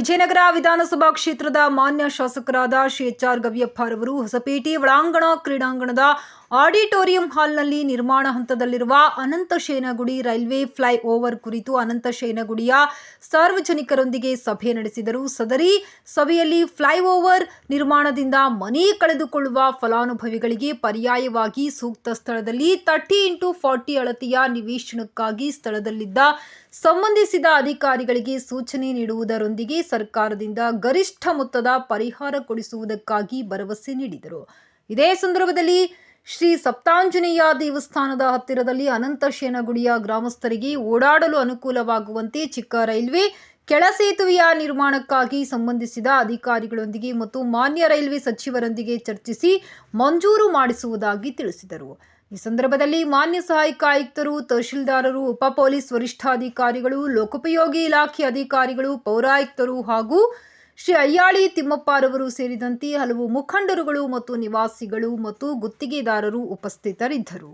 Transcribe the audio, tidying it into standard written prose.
ವಿಜಯನಗರ ವಿಧಾನಸಭಾ ಕ್ಷೇತ್ರದ ಮಾನ್ಯ ಶಾಸಕರಾದ ಶ್ರೀ ಎಚ್.ಆರ್. ಗವಿಯಪ್ಪ ರವರು ಹೊಸಪೇಟೆ ಒಳಾಂಗಣ ಕ್ರೀಡಾಂಗಣದ ಆಡಿಟೋರಿಯಂ ಹಾಲ್ನಲ್ಲಿ ನಿರ್ಮಾಣ ಹಂತದಲ್ಲಿರುವ ಅನಂತಶಯನಗುಡಿ ರೈಲ್ವೆ ಫ್ಲೈ ಓವರ್ ಕುರಿತು ಅನಂತಶಯನಗುಡಿಯ ಸಾರ್ವಜನಿಕರೊಂದಿಗೆ ಸಭೆ ನಡೆಸಿದರು. ಸದರಿ ಸಭೆಯಲ್ಲಿ ಫ್ಲೈ ಓವರ್ ನಿರ್ಮಾಣದಿಂದ ಮನೆ ಕಳೆದುಕೊಳ್ಳುವ ಫಲಾನುಭವಿಗಳಿಗೆ ಪರ್ಯಾಯವಾಗಿ ಸೂಕ್ತ ಸ್ಥಳದಲ್ಲಿ 30x40 ಅಳತೆಯ ನಿವೇಶನಕ್ಕಾಗಿ ಸ್ಥಳದಲ್ಲಿದ್ದ ಸಂಬಂಧಿಸಿದ ಅಧಿಕಾರಿಗಳಿಗೆ ಸೂಚನೆ ನೀಡುವುದರೊಂದಿಗೆ ಸರ್ಕಾರದಿಂದ ಗರಿಷ್ಠ ಮೊತ್ತದ ಪರಿಹಾರ ಕೊಡಿಸುವುದಕ್ಕಾಗಿ ಭರವಸೆ ನೀಡಿದರು. ಇದೇ ಸಂದರ್ಭದಲ್ಲಿ ಶ್ರೀ ಸಪ್ತಾಂಜನೇಯ ದೇವಸ್ಥಾನದ ಹತ್ತಿರದಲ್ಲಿ ಅನಂತಶಯನಗುಡಿಯ ಗ್ರಾಮಸ್ಥರಿಗೆ ಓಡಾಡಲು ಅನುಕೂಲವಾಗುವಂತೆ ಚಿಕ್ಕ ರೈಲ್ವೆ ಕೆಳ ಸೇತುವೆಯ ನಿರ್ಮಾಣಕ್ಕಾಗಿ ಸಂಬಂಧಿಸಿದ ಅಧಿಕಾರಿಗಳೊಂದಿಗೆ ಮತ್ತು ಮಾನ್ಯ ರೈಲ್ವೆ ಸಚಿವರೊಂದಿಗೆ ಚರ್ಚಿಸಿ ಮಂಜೂರು ಮಾಡಿಸುವುದಾಗಿ ತಿಳಿಸಿದರು. ಈ ಸಂದರ್ಭದಲ್ಲಿ ಮಾನ್ಯ ಸಹಾಯಕ ಆಯುಕ್ತರು, ತಹಶೀಲ್ದಾರರು, ಉಪ ಪೊಲೀಸ್ ವರಿಷ್ಠಾಧಿಕಾರಿಗಳು, ಲೋಕೋಪಯೋಗಿ ಇಲಾಖೆ ಅಧಿಕಾರಿಗಳು, ಪೌರಾಯುಕ್ತರು ಹಾಗೂ ಶ್ರೀ ಅಯ್ಯಾಳಿ ತಿಮ್ಮಪ್ಪರವರು ಸೇರಿದಂತೆ ಹಲವು ಮುಖಂಡರುಗಳು ಮತ್ತು ನಿವಾಸಿಗಳು ಮತ್ತು ಗುತ್ತಿಗೆದಾರರು ಉಪಸ್ಥಿತರಿದ್ದರು.